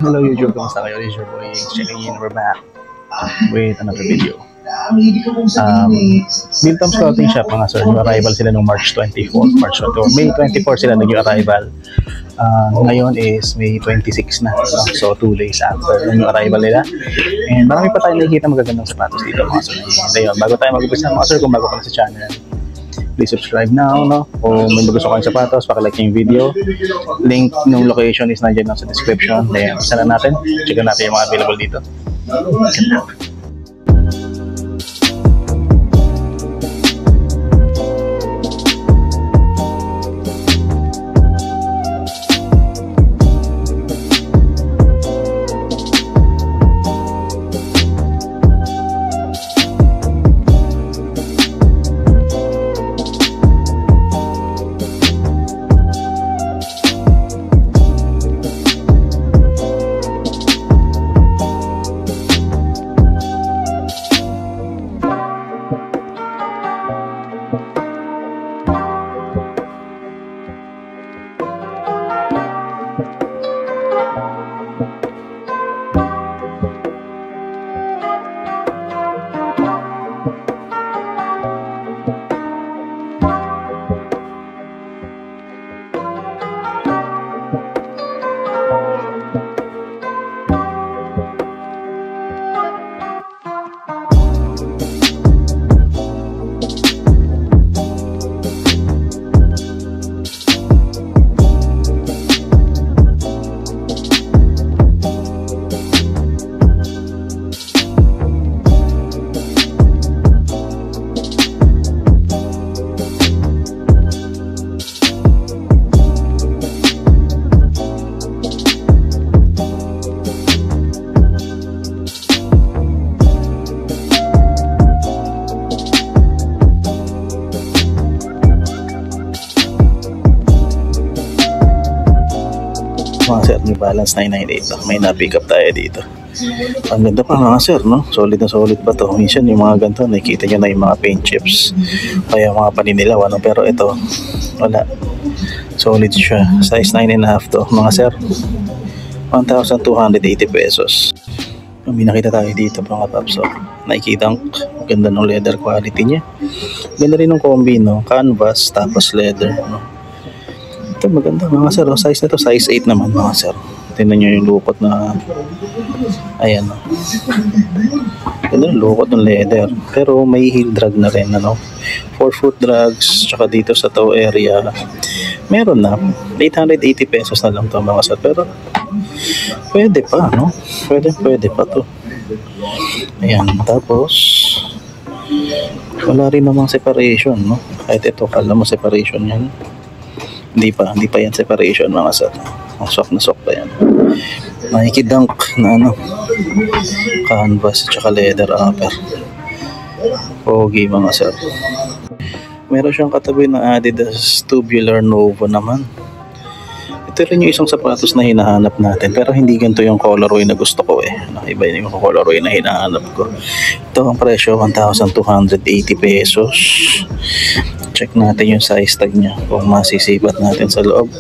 Hello YouTube, kamusta kayo? It's your boy, checking in, we're back with another video. Biltong Scouting Shop mga sir, nag-arrival sila noong March 24, May 24 sila nag-arrival. Ngayon is May 26 na, so 2 days after yung arrival nila. And marami pa tayong nakikita magagandang sapatos dito mga sir. Ayun, bago tayo mag-umpisa mga sir, kung bago pa na sa channel, please subscribe now, no? Kung may gusto kayong sapatos, pakilike yung video. Link ng location is nandiyan sa description. Then, isa na natin. Check natin yung mga available dito. Ganda. Mga sir, New Balance 998 may na-pick up tayo dito. Ang ganda pa mga sir, no? Solid na solid pa to. Minsan yung mga ganito, nakikita nyo na yung mga paint chips kaya mga paninilaw, ano? Pero ito, wala. Solid siya. Size 9.5 to mga sir. 1,280 pesos. May nakita tayo dito mga paps. So, nakikita ang ganda ng leather quality niya. Ganda rin ng combi, no? Canvas tapos leather, no? Ito maganda mga sir, size na to, size 8 naman mga sir. Tingnan nyo yung lukot na, ayan, ganda yung lukot ng leather, pero may heel drag na rin, ano, 4-foot drags. Tsaka dito sa toe area meron na 880 pesos na lang to mga sir, pero pwede pa, no? Pwede pa to. Ayan, tapos wala rin namang separation, no? Kahit ito, kala mo separation yan, hindi pa yan separation mga sir. Ang sok na sok pa yan. Nike Dunk na ano, canvas at saka leather upper. Pogi mga sir. Meron siyang katabi na Adidas Tubular Nova naman. Ito rin yung isang sapatos na hinahanap natin, pero hindi ganito yung colorway na gusto ko eh. Iba yung colorway na hinahanap ko. Ito ang presyo, 1,280 pesos. Check natin yung size tag niya kung masisipat natin sa loob.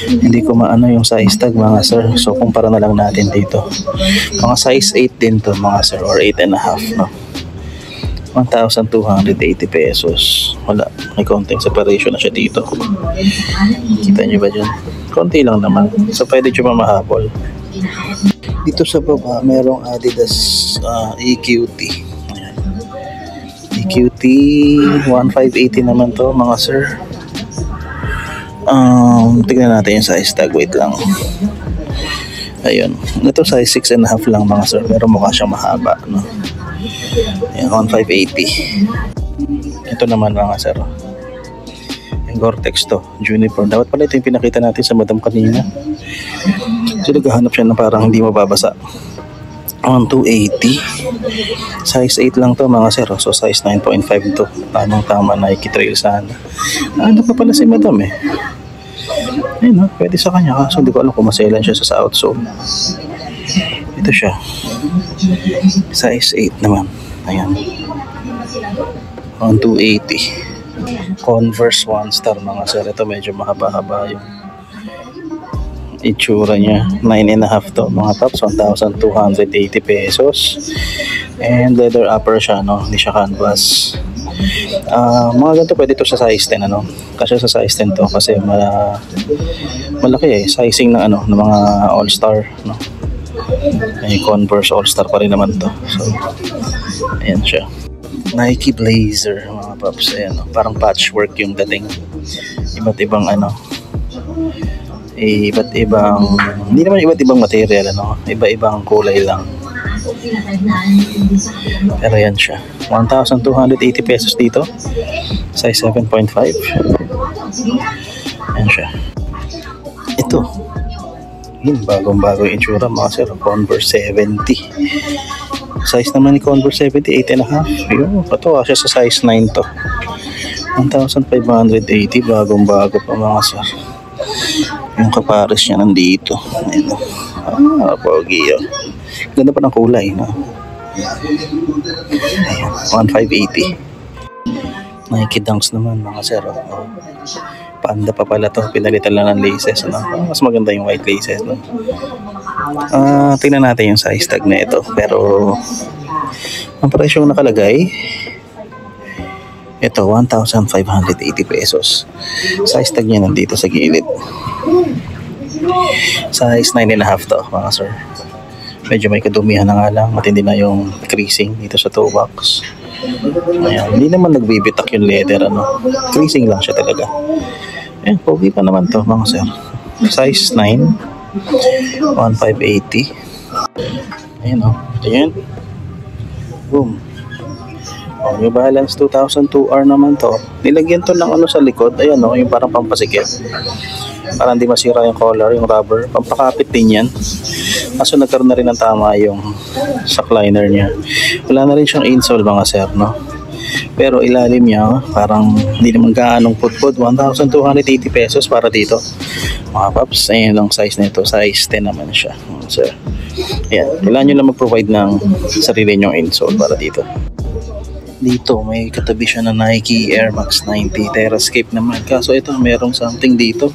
Hindi ko maano yung size tag mga sir, so kumpara na lang natin dito. Mga size 8 din to mga sir, or 8.5, no? 1,280 pesos. Wala, may konting separation na siya dito. Kita nyo ba dyan? Konti lang naman, so pwede siya mamahabol. Dito sa baba merong Adidas EQT. Ayan. EQT 1,580 naman to mga sir. Tignan natin yung size tag, wait lang. Ayun, ito size 6.5 lang mga sir, pero mukha siyang mahaba, no? Ayan, 1,580. Ito naman mga sir, yung Gore-Tex to, Juniper. Dapat pala ito yung pinakita natin sa madam kanina. So naghahanap siya ng parang hindi mababasa. 1,280. Size 8 lang to mga sir. So size 9.5 to. Tamang tama, Nike Trail sana. Ano pa pala si madam eh. Ayun, pwede sa kanya, kaso hindi ko alam kung maselan siya sa outsole. Ito siya, size 8 naman. Ayan, 1,280. Converse 1 star mga sir. Ito medyo mahaba-haba yung itsura niya. 9.5 to mga paps. 1,280 pesos. And leather upper siya, no? Hindi siya canvas. Mga ganito pwede to sa size 10, ano? Kasi sa size 10 to kasi malaki sizing ng ng mga all-star, no? May Converse all-star pa rin naman to. So ayan siya. Nike Blazer mga paps. Ayan, no? Parang patchwork yung dating. Iba't ibang hindi naman iba't ibang material, iba-ibang kulay lang. Pero yan siya, 1,280 pesos dito, size 7.5. Yan siya. Ito yung bagong-bago yung itsura mga sir. Converse 70, size naman ni Converse 70, 8.5. Yun, ito siya sa size 9 to. 1,580, bagong-bago pa mga sir. Yung kapares niya nandito. Ayun. Pogi yun. Ganda pa ng kulay, no? Ayan, 1,580. Nike Dunks naman mga sir. Panda pa pala to. Pinalitan lang ng laces, no? Mas maganda yung white laces, no? Tingnan natin yung size tag na ito. Pero ang presyong nakalagay, ito 1,580 pesos. Size tag niya nandito sa gilid. Size 9.5 to mga sir. Medyo may kadumihan na nga lang. Matindi na yung creasing dito sa toe box. Ayan, hindi naman nagbibitak yung leather, creasing lang siya talaga. Ayan, pogi pa naman to mga sir. Size 9, 1,580. Ayan ito yun. Boom. New Balance 2002R naman to. Nilagyan to ng sa likod. Ayan yung parang pampasikip. Para hindi masira yung collar, yung rubber. Pampakapit din yan. Kaso nagkaroon na rin ng tama yung sack liner niya. Wala na rin siyang insole mga sir, no? Pero ilalim niya, parang hindi naman gaanong putput. 1,280 pesos para dito. Mga paps, ayan ang size nito. Size 10 naman siya, sir. Ayan, kailangan nyo lang mag-provide ng sarili nyong insole para dito. Dito may katabi siya na Nike Air Max 90 Terrascape naman. Kaso ito merong something dito.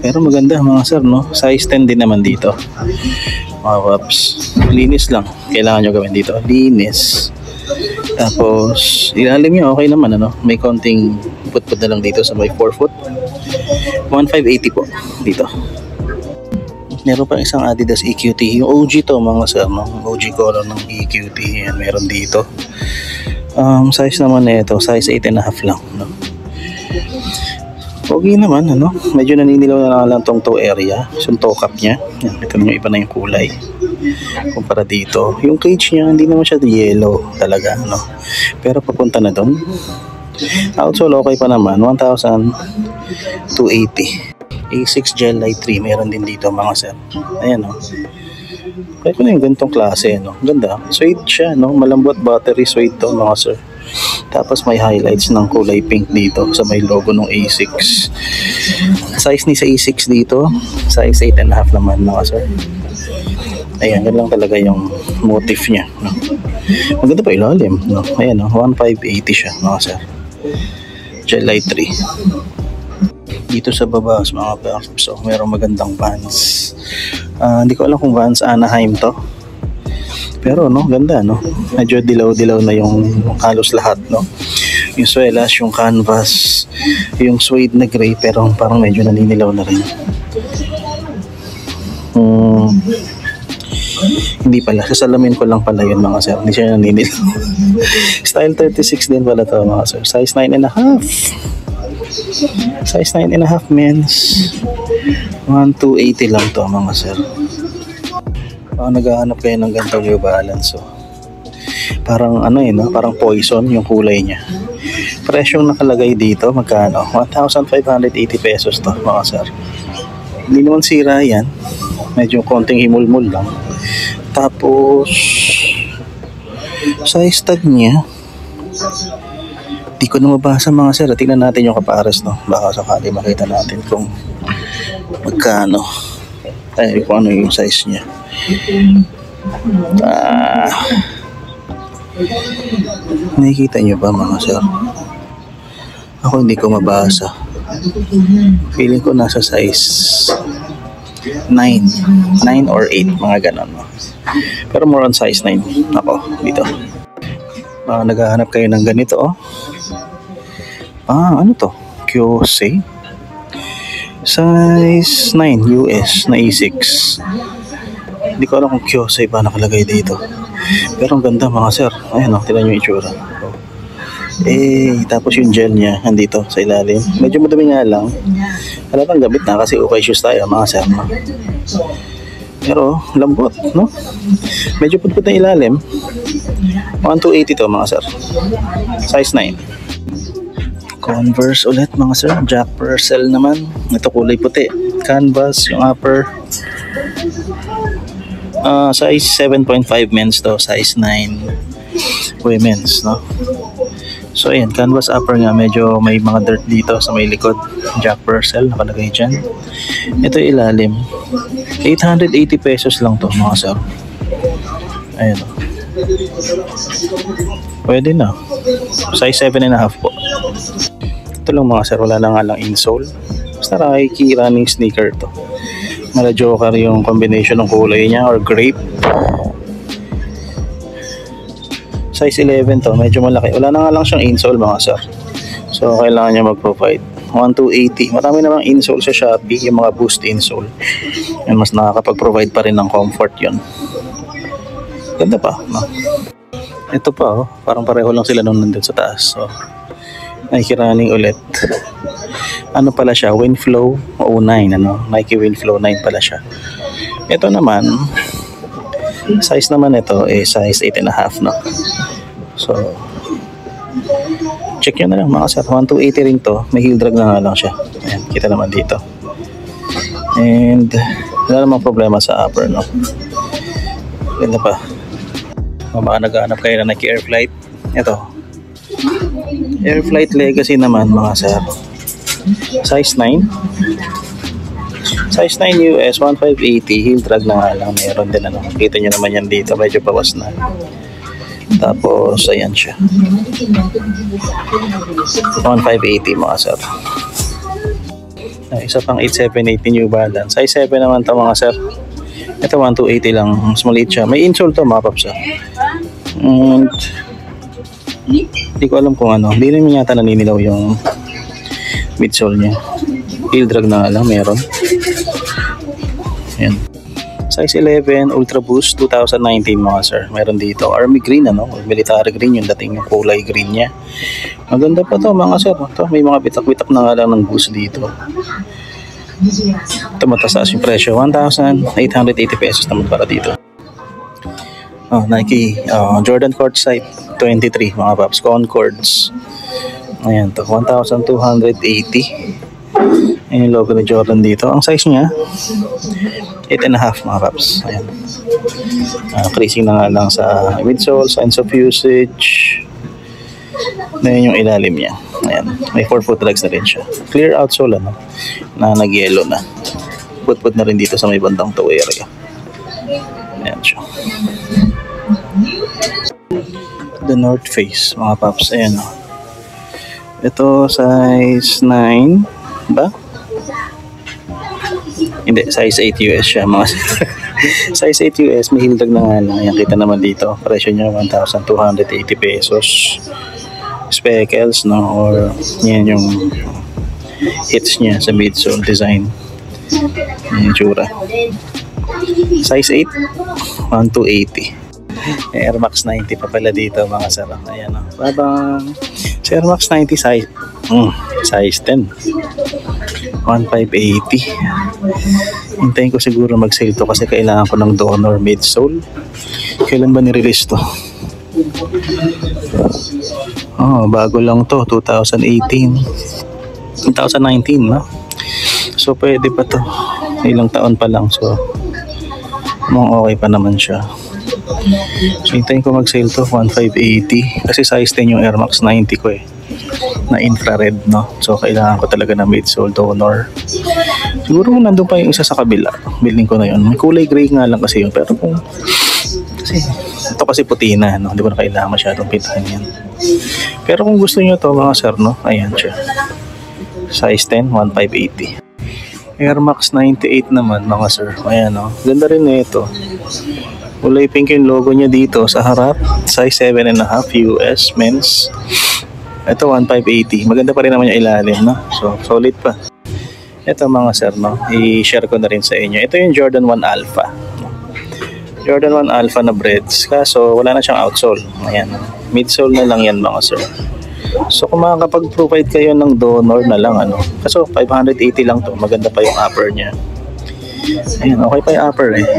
Pero maganda mga sir, no? Size 10 din naman dito. Mga paps, linis lang. Kailangan nyo gawin dito. Linis. Tapos ilalim nyo okay naman, may konting put-put na lang dito sa may 4 foot. 1,580 po dito. Meron pa isang Adidas EQT. Yung OG to mga sir, no? OG color ng EQT. Yan, meron dito. Size naman nito, size 8.5 lang, no? Okay naman, medyo naninilaw na lang tong toe area, yung toe cap niya. Yan, ito na yung iba na yung kulay kumpara dito. Yung cage niya hindi naman siya yellow talaga, pero papunta na doon. Outsole okay pa naman, 1,280. A6 Gel Light 3 meron din dito mga sir. Ayan, kaya ko na yung ganitong klase, ganda. Suede siya, malambot battery suede to mga sir. Tapos may highlights ng kulay pink dito sa may logo ng A6. Size ni sa A6 dito, size 8.5 naman mga sir. Ayan, yan lang talaga yung motif niya, Maganda pa ilalim, Ayan, 1,580 siya mga sir. Gel Light 3. Dito sa baba, mga paps, so mayroong magandang Vans. Hindi ko alam kung Vans Anaheim to. Pero ganda, medyo dilaw-dilaw na yung halos lahat, yung swelas, yung canvas, yung suede na gray, pero parang medyo naninilaw na rin. Hindi pala, sa salamin ko lang pala yun mga sir, hindi siya naninilaw. Style 36 din pala to mga sir, size 9.5. Size 9.5 men's. 1,280 lang to mga sir. Naghahanap kayo ng ganitong New Balance, parang parang poison yung kulay niya. Presyong nakalagay dito magkano? 1,580 pesos to mga sir. Hindi naman sira yan, medyo konting himulmul lang. Tapos size tag niya di ko na mabasa mga sir. Tingnan natin yung kapares, baka sakali makita natin kung magkano, kung ano yung size niya. Nakikita nyo ba mga sir? Ako hindi ko mabasa. Feeling ko nasa size 9 or 8, mga ganon. Pero more on size 9 ako dito. Naghahanap kayo ng ganito, oh. Ano to? Kyosei size 9 US na A6. Hindi ko alam kung Kyosei ba nakalagay dito, pero ang ganda mga sir. Ayan, oh, tignan nyo yung itsura. Tapos yung gel niya nandito sa ilalim. Medyo madumi nga lang. Halatang gamit na kasi okay shoes tayo mga sir, no? Pero lambot, no? Medyo putput na ilalim. 1280 to mga sir. Size 9. Converse ulit mga sir. Jack Purcell naman. Ito kulay puti. Canvas yung upper. Size 7.5 men's to. Size 9 women's, no? So ayan, canvas upper nga, medyo may mga dirt dito sa may likod. Jack Purcell nakalagay dyan. Ito ilalim, 880 pesos lang to mga sir. Ayan, pwede na. Size 7.5 po. Ito lang mga sir, wala na nga lang insole. Basta Nike running sneaker to. Mala Joker yung combination ng kulay niya, or grape. Size 11 to, medyo malaki. Wala na nga lang siyang insole mga sir. So kailangan niya mag-provide. 1280. Marami namang insole sa Shopee, yung mga boost insole. Yan, mas nakakapag-provide pa rin ng comfort yun. Ganda pa, no? Ito pa, oh, parang pareho lang sila nung nandun sa taas. So, Nike running ulit. Ano pala siya? Winflow 09, ano? Nike Winflow 9 pala siya. Ito naman, size naman ito size 8.5, no? So check nyo na lang mga sir. 1280 rin to. May heel drag na nga lang siya. Ayan, kita naman dito. And wala namang problema sa upper, no? Ganda pa. Baka naghahanap kayo na Nike Air Flight. Ito, Air Flight Legacy naman mga sir. Size 9. Size 9 US, 1580, heel drag na nga lang, meron din, ano. Kita nyo naman yan dito, medyo bawas na. Tapos, ayan siya. 1580 mga sir. Isa pang 8780 New Balance. Size 7 naman to mga sir. Ito 1280 lang, mas maliit siya. May insole to mga paps. And hindi ko alam kung ano. Hindi naman yata naninilaw yung midsole niya. Heel drag na nga lang, meron. Ayan. Size 11, Ultra Boost 2019 mga sir. Meron dito. Army green, ano? Military green yung dating yung kulay green niya. Maganda pa to mga sir. Ito, may mga bitak-bitak na nga lang ng boost dito. Ito mataas yung presyo. 1,880 pesos naman para dito. Nike Jordan Courtside 23 mga paps. Concords. Ayan to. 1,280. Ayan yung logo ni Jordan dito. Ang size niya 8.5 mga paps. Ayan. Creasing na nga lang sa midsole, signs of usage. Ayan yung ilalim niya. Ayan. May 4-foot drags na rin siya. Clear outsole, ano, na nag-yellow na. Put-put na rin dito sa may bandang toe area. Ayan siya. The North Face mga paps. Ayan, o. Ito size 9 ba? Hindi, size 8 US siya mga size 8 US, may heel drag na nga lang. Ayan, kita naman dito. Presyo niya 1,280 pesos. Speckles, no? Or yan yung hits niya sa midsole design. Yan yung tsura. Size 8, 1,280. Air Max 90 pa pala dito mga sarap. Ayan, o. Babang sa Air Max 90 size size 10, 1,580. Hintayin ko siguro mag-sale to kasi kailangan ko ng donor midsole. Kailan ba nirelease to? Bago lang to, 2018, 2019, no? So pwede pa to, ilang taon pa lang. So okay pa naman siya. So hintayin ko mag-sale to, 1,580. Kasi size 10 yung Air Max 90 ko na infrared, no? So kailangan ko talaga na midsole donor. Siguro nandun pa yung isa sa kabila. Building ko na yun. May kulay gray nga lang kasi yun. Pero kung kasi Ito kasi puti na, no? Hindi ko na kailangan masyadong pintahan yan. Pero kung gusto nyo to mga sir, no? Ayan siya. Size 10, 1,580. Air Max 98 naman mga sir. Ayan, no? Ganda rin na ito. Kulay pink yung logo niya dito sa harap. Size 7.5 US men's. Ito 1,580. Maganda pa rin naman yung ilalim, no? So, solid pa. Ito mga sir, no? I-share ko na rin sa inyo. Ito yung Jordan 1 Alpha. Jordan 1 Alpha na breads. Kaso wala na siyang outsole. Ayan. Midsole na lang yan mga sir. So kung makakapag-provide kayo ng donor na lang, ano. Kaso 580 lang to. Maganda pa yung upper niya. Ayan, okay pa yung upper eh.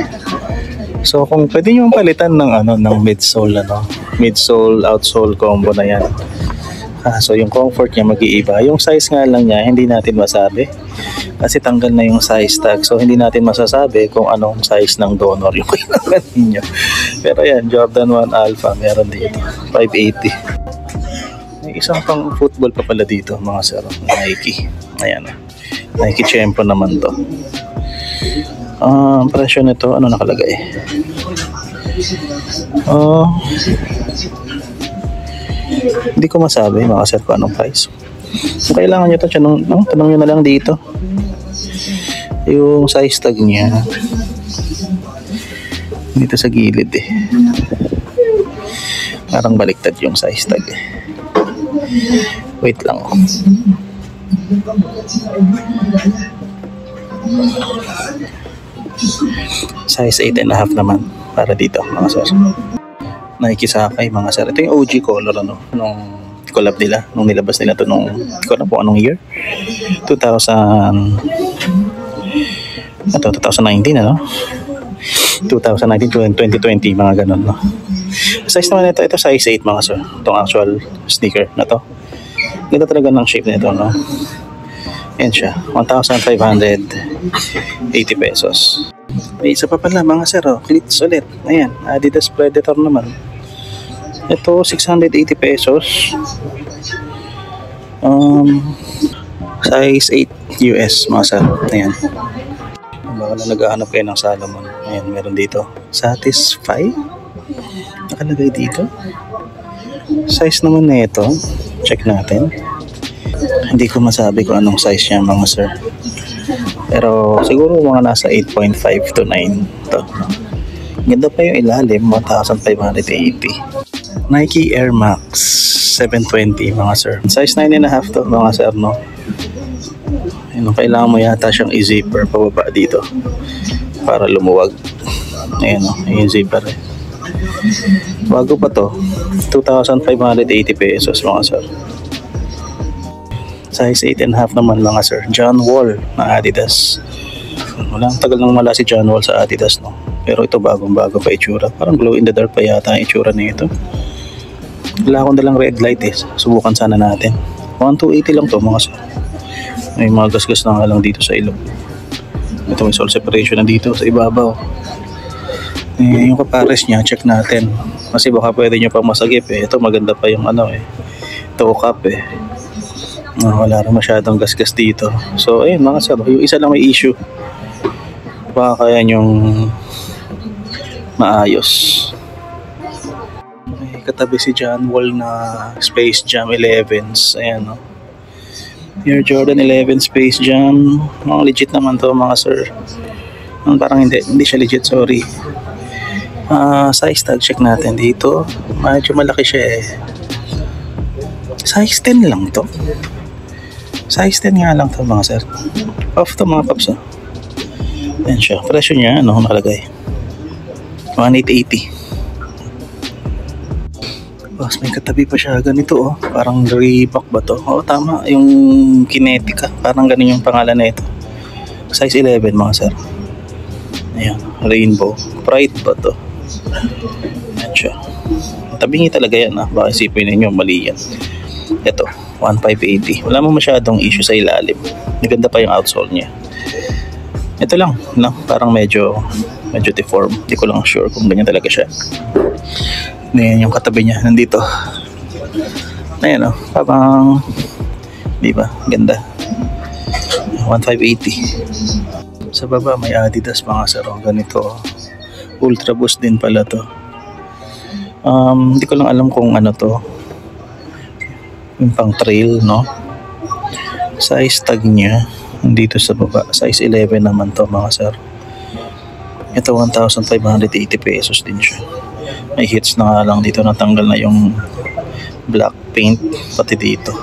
So kung pwede nyo palitan ng ano, ng midsole, ano. Midsole, outsole combo na yan. So yung comfort niya mag-iiba. Yung size nga lang niya, hindi natin masabi. Kasi tanggal na yung size tag. So hindi natin masasabi kung anong size ng donor yung kailangan ninyo. Pero yan, Jordan 1 Alpha, meron dito. 580. May isang pang football pa pala dito, mga sir. Nike. Ayan. Nike Champion naman to. Presyo nito, ano nakalagay? Hindi ko masabi mga sir kung anong price. Kung kailangan nyo ito, tanong nyo na lang dito. Yung size tag niya dito sa gilid eh. Parang baliktad yung size tag eh. Wait lang. Size 8.5 naman para dito mga sir. Nike Sakay mga sir. Ito yung OG color ano, nung collab nila, nung nilabas nila to nung, hindi ko na po anong year, 2019 ano, 2019 to 2020 mga ganun no. Size naman ito size 8 mga sir, itong actual sneaker na to. Ganda talaga ng shape nito no. Yan siya, 1,580 pesos. May isa pa pala mga sir, oh, cleats ulit. Ayan, Adidas Predator naman. Ito 680 pesos. Size 8 US mga sir. Ayan. Baka na naghahanap kayo ng Salomon. Ayan, meron dito. Satisfy? Nakalagay dito. Size naman na ito. Check natin. Hindi ko masabi kung anong size niya mga sir. Pero siguro mga nasa 8.5 to 9 to. Ganda pa yung ilalim, 1,580. Nike Air Max 720 mga sir. Size 9.5 to mga sir no. Ayun, kailangan mo yata siyang i-zipper pababa dito para lumuwag. Ayun o, yung zipper eh. Bago pa to, 2,580 pesos mga sir. Size 8.5 naman mga sir. John Wall na Adidas. Walang tagal nang wala si John Wall sa Adidas no. Pero ito bagong bago pa itsura. Parang glow in the dark pa yata ang itsura na ito. Wala akong dalang red light eh. Subukan sana natin. 1,280 lang to mga sir. May mga gasgas na nga lang dito sa ilong. Ito may sole separation na dito sa ibabaw. Yung kapares niya, check natin. Kasi baka pwede nyo pang masagip eh. Ito maganda pa yung ano eh. Toe cap eh. Wala rin masyadong gasgas dito. So ayun mga sir, yung isa lang may issue. Baka kaya nyong maayos. May katabi si John Wall na Space Jam 11s. Ayan no. Air Jordan 11 Space Jam. Mga legit naman to mga sir. Parang hindi siya legit, sorry. Size tag check natin dito. Medyo malaki siya eh. Size 10 lang to. Size 10 nga lang to mga sir. Off to mga paps. Ayan siya. Presyo niya ano nakalagay? 1,880. Tapos may katabi pa siya ganito oh. Parang Reebok ba to? Oo tama. Yung Kinetica. Parang ganun yung pangalan na ito. Size 11 mga sir. Ayan. Rainbow. Pride ba to? Ayan siya. Tabingi talaga yan ah. Baka isipin ninyo mali yan. Ito. 1,580. Wala mo masyadong issue sa ilalim. Maganda pa yung outsole niya. Ito lang. No? Parang medyo deform. Hindi ko lang sure kung ganyan talaga siya. Ayan yung katabi niya. Nandito. Ayan o. Parang di ba? Ganda. 1,580. Sa baba may Adidas mga sir. Ganito. Ultra Boost din pala to. Hindi ko lang alam kung ano to, yung pang trail, no? Size tag niya dito sa baba, size 11 naman to mga sir. Ito 1,580 pesos din siya. May hits na nga lang dito, natanggal na yung black paint pati dito,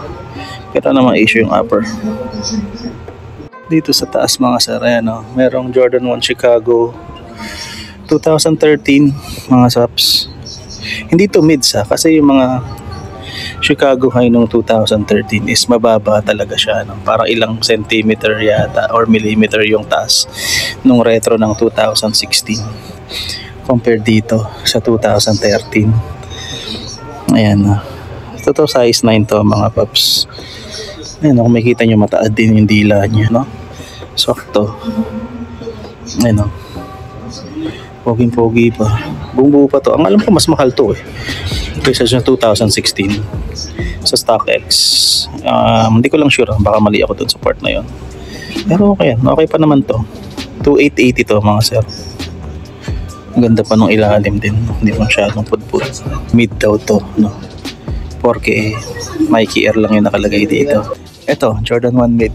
pero naman issue yung upper. Dito sa taas mga sir, ayan, no? Merong Jordan 1 Chicago 2013 mga saps. Hindi to mids ha, kasi yung mga Chicago High nung 2013 is mababa talaga siya, no? Parang ilang centimeter yata or millimeter yung taas nung retro ng 2016 compared dito sa 2013. Ayan, no? Ito to size 9 to mga paps. Ayan, no? Kung makikita nyo, mataad din yung dila niya, no? Soft to. Ayan, no? Poging-pogi pa. Buong-buo pa to. Ang alam ko mas mahal to eh, kaysa sa 2016 sa StockX. Hindi ko lang sure, baka mali ako dun sa part na yon. Pero okay, okay pa naman to. 2,880 to mga sir. Ang ganda pa nung ilalim din, hindi masyadong pudpud. Mid daw to, no? Porque Nike Air lang yung nakalagay dito. Ito, Jordan 1 mid.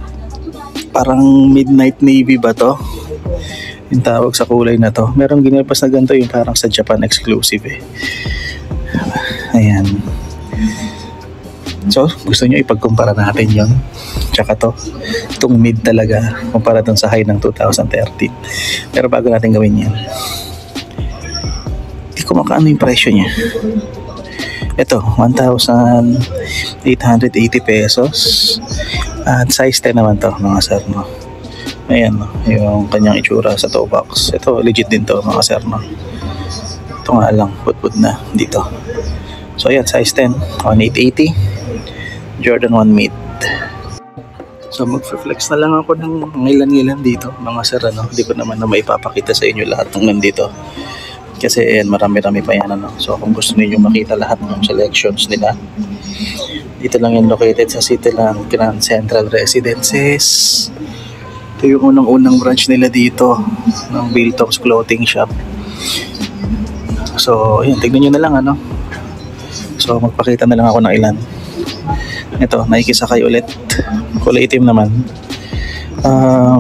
Parang midnight navy ba to? Yung tawag sa kulay na to. Merong ginilpas na ganito, yung parang sa Japan exclusive eh. Ayan. So, gusto nyo ipagkumpara natin yon, tsaka to, itong mid talaga kumpara dun sa high ng 2013. Pero bago natin gawin yan, hindi ko makaano yung presyo nya. Ito 1,880 pesos at size 10 naman to mga sir, no? Ayan, no? Yung kanyang itsura sa toe box. Ito legit din to mga sir, no? Ito nga lang, put na dito. So ayan, size 10, 1,880, Jordan 1 mid. So mag-flex na lang ako ng ngilan-ngilan dito mga sir, ano? Hindi ko naman na maipapakita sa inyo lahat ng nandito, kasi ayan, marami-rami pa yan, ano? So kung gusto niyo makita lahat ng selections nila, dito lang yan located sa Cityland Grand Central Residences. Ito yung unang-unang branch nila dito ng Biltops Clothing Shop. So ayan, tignan nyo na lang, ano? So magpakita na lang ako ng ilan. Ito, Nike Sakay ulit, kulay itim naman.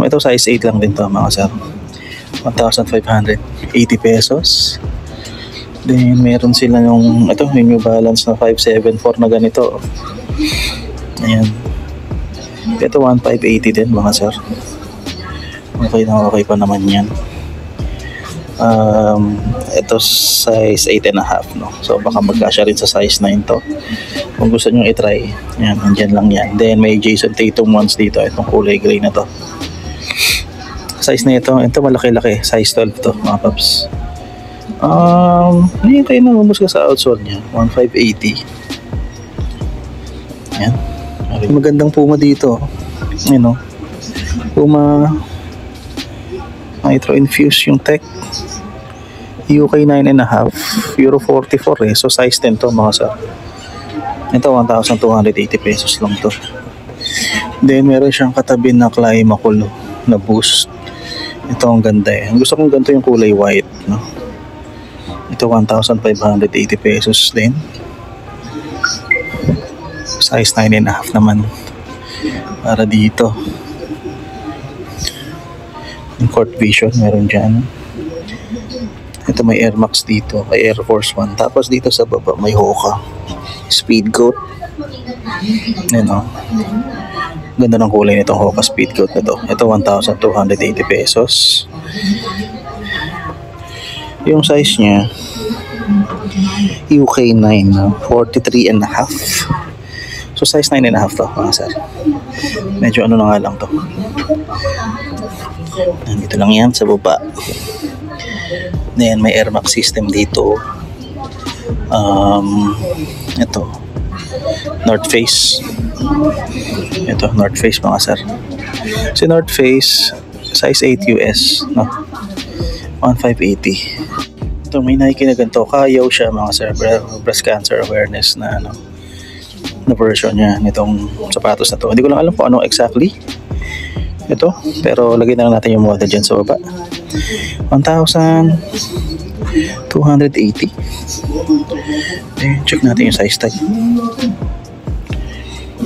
Ito size 8 lang din to mga sir, 1,580 pesos. Then meron sila yung ito, yung New Balance na 574 na ganito. Ayan, ito 1,580 din mga sir. Okay na okay pa naman yan. Ito size 8.5, no? So baka magkasya rin sa size 9 to kung gusto nyo i-try. Yan, nandyan lang yan. Then may Jason Tatum ones dito, itong kulay gray na to. Size na ito malaki-laki, size 12 to mga paps. Ngayon kayo na umus ka sa outsole nya, 1,580. Yan, magandang Puma dito, you know, Puma Nitro Infuse yung tech, UK 9.5, Euro 44 eh. So size 10 to mga sir. Ito 1,280 pesos lang to. Then meron siyang katabi na Climacool na Boost. Ito ang ganda eh. Gusto kong ganito yung kulay white, no? Ito 1,580 pesos din. Size 9.5 naman para dito. Yung Court Vision meron dyan. Ito may Air Max dito, may Air Force 1. Tapos dito sa baba may Hoka Speed Goat. Ayan, o. Ganda ng kulay nitong Hoka Speed Goat na to. Ito 1,280 pesos. Yung size nya UK 9, 43.5. So size 9.5 to mga sir. Medyo ano na nga lang to. Nandito lang yan sa baba. Then may Air Max system dito. Ito North Face. Ito North Face mga sir. Si North Face size 8 US, no? 1,580. Ito may Nike na ganito, kayaw siya mga sir, breast cancer awareness na ano, na version niya nitong sapatos na to. Hindi ko lang alam kung ano exactly ito, pero lagyan na lang natin yung model dyan sa baba. 1,580 280. Check natin yung size tag.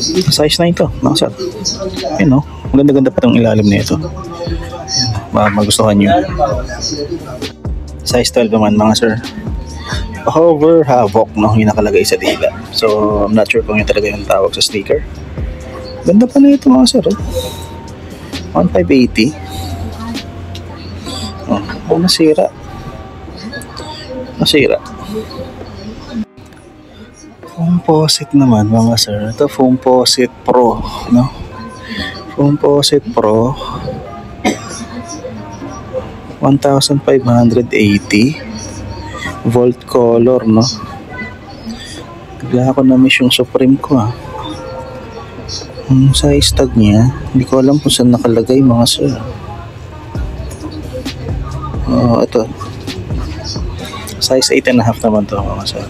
Size 9 to, mga sir. Ayun, no? Maganda-ganda pa itong ilalim na ito. Magustuhan nyo. Size 12 naman, mga sir. Hover Havoc, no? Yung nakalagay sa dila. So, I'm not sure kung yun talaga yung tawag sa sticker. Ganda pa na ito, mga sir. 1580. Nasira. Foamposite naman, mga sir. Ito, Foamposite Pro, no? Foamposite Pro 1,580 volt color, no? Bigla ako na-miss yung Supreme ko, Yung size tag niya, hindi ko alam kung saan nakalagay, mga sir. Ito. Size 8.5 naman to, mga sir.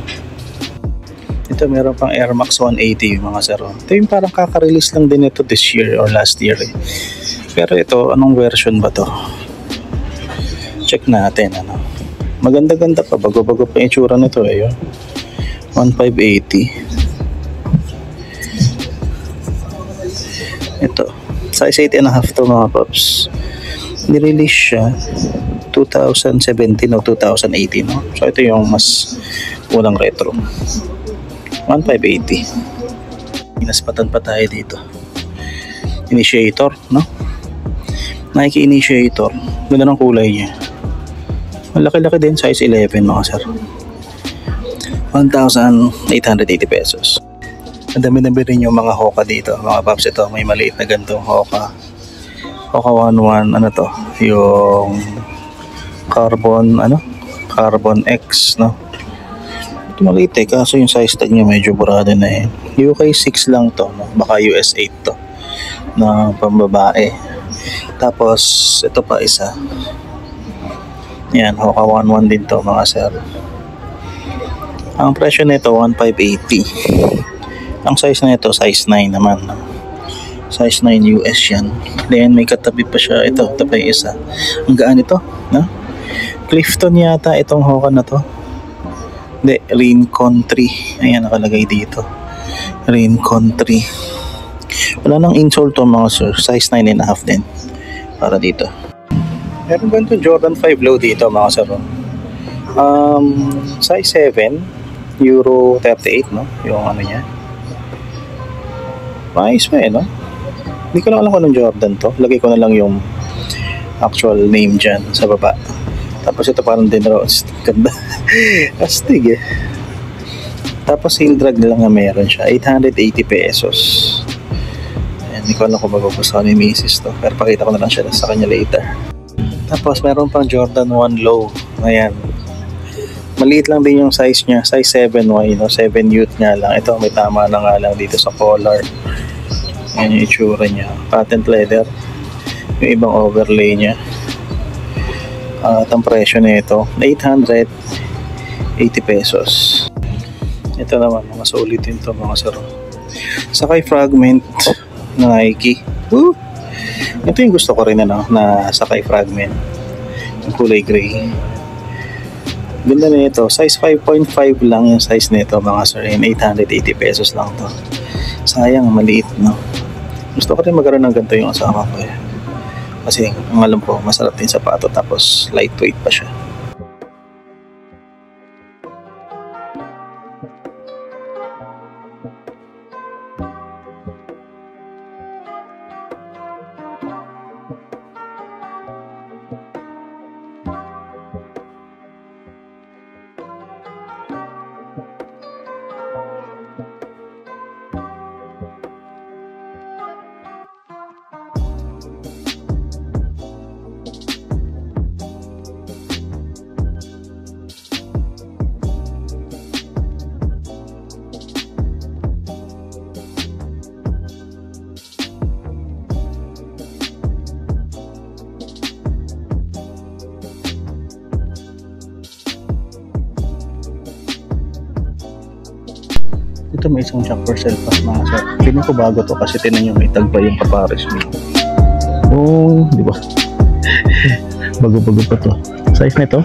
Ito, meron pang Air Max 180, mga sir. Ito yung parang kaka-release lang din ito this year or last year, Pero ito, anong version ba to? Check natin, Maganda-ganda pa, bago-bago pa yung itsura nito, 1580. Ito, size 8.5 to, mga paps. Nirelease siya 2017 o 2018, no? So ito yung mas unang retro. 1580. Inaspatan pa tayo dito. Initiator, no? Nike Initiator. Ganda ng kulay niya. Malaki-laki din, size 11, mga sir. 1,880 pesos. Ang dami-dami rin yung mga Hoka dito, mga paps. Ito, may maliit na gantong Hoka 11, yung carbon X, no? Ito maliit, kaso yung size tag niya medyo burado na, UK 6 lang to, no? Baka US 8 to, na pambabae. Tapos ito pa isa, yan, Hoka 11 din to, mga sir. Ang presyo nito 1,580. Ang size na ito, size 9 naman, no? Size 9 US yan. Then may katabi pa siya. Ito pa yung isa. Ang gaan ito, no? Clifton yata itong Hoka na to. Hindi, Rincon 3. Ayan, nakalagay dito. Rincon 3. Wala nang insole to, mga sir. Size 9.5 din. Para dito. Meron ba ito Jordan 5 low dito, mga sir? Size 7. Euro 38, no? Yung niya. Nice pa, no? Hindi ko lang alam kung anong Jordan to. Lagay ko na lang yung actual name dyan sa baba. Tapos ito parang din rose. Ganda. Astig, Tapos heel drag na lang na meron siya. 880 pesos. Ayan, hindi ko alam kung magugustuhan ni Mrs. to. Pero pakita ko na lang siya sa kanya later. Tapos meron pang Jordan 1 low. Ayan. Maliit lang din yung size niya. Size 7Y, no? 7 youth nga lang. Ito, may tama na nga lang dito sa collar. Ayan yung itsura niya. Patent leather. Yung ibang overlay niya. At ang presyo nito, 880 pesos. Ito naman, mga solid din to, mga sir. Sakay fragment na Nike. Woo! Ito yung gusto ko rin, na sakay fragment. Yung kulay gray. Ganda na ito. Size 5.5 lang yung size nito, mga sir. 880 pesos lang to. Sayang, maliit, no? Gusto ko rin magkaroon ng ganito yung asawa ko, Kasi, ang alam ko, masarap din sapato. Tapos, lightweight pa siya. Ito may isang jumper cell pa, mga sir. Piling ko bago to kasi tinan nyo may tag pa yung kapares mo. Oh, di ba? Bago-bago pa to. Size nito?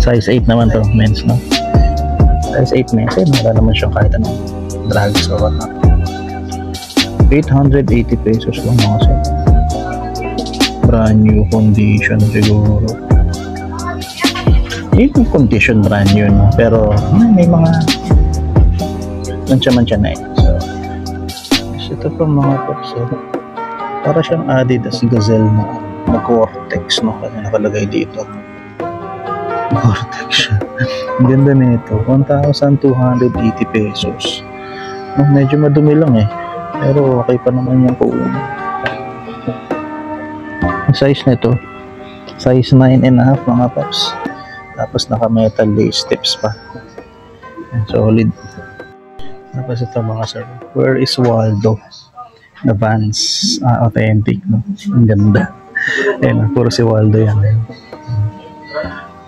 Size 8 naman to, men's, no? Size 8 men's, eh, wala naman siyang kahit anong drags o whatnot. 880 pesos lang mga sir. Brand new condition siguro. Yung condition brand new, no? Pero may mga mancha-mancha na eh. So ito pa mga pops, para siyang Adidas Gazelle na Gore-Tex, no? Kasi nakalagay dito Gore-Tex siya. Ang ganda nito, 1,280 pesos, no? Medyo madumi lang eh, pero okay pa naman yung puuna. Ang size nito, size 9.5 mga pops. Tapos naka metal lace tips pa, solid. Tapos ito mga sir, where is Waldo? The Vans, authentic, no? Ang ganda. Ayan, puro si Waldo yan.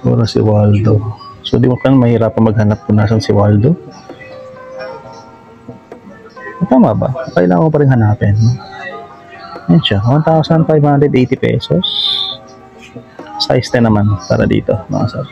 Puro si Waldo. So di mo kan mahirapan maghanap kung nasan si Waldo. Tama ba? Kailangan ko pa rin hanapin, no? Yan siya, 1,580 pesos. Size 10 naman para dito mga sir.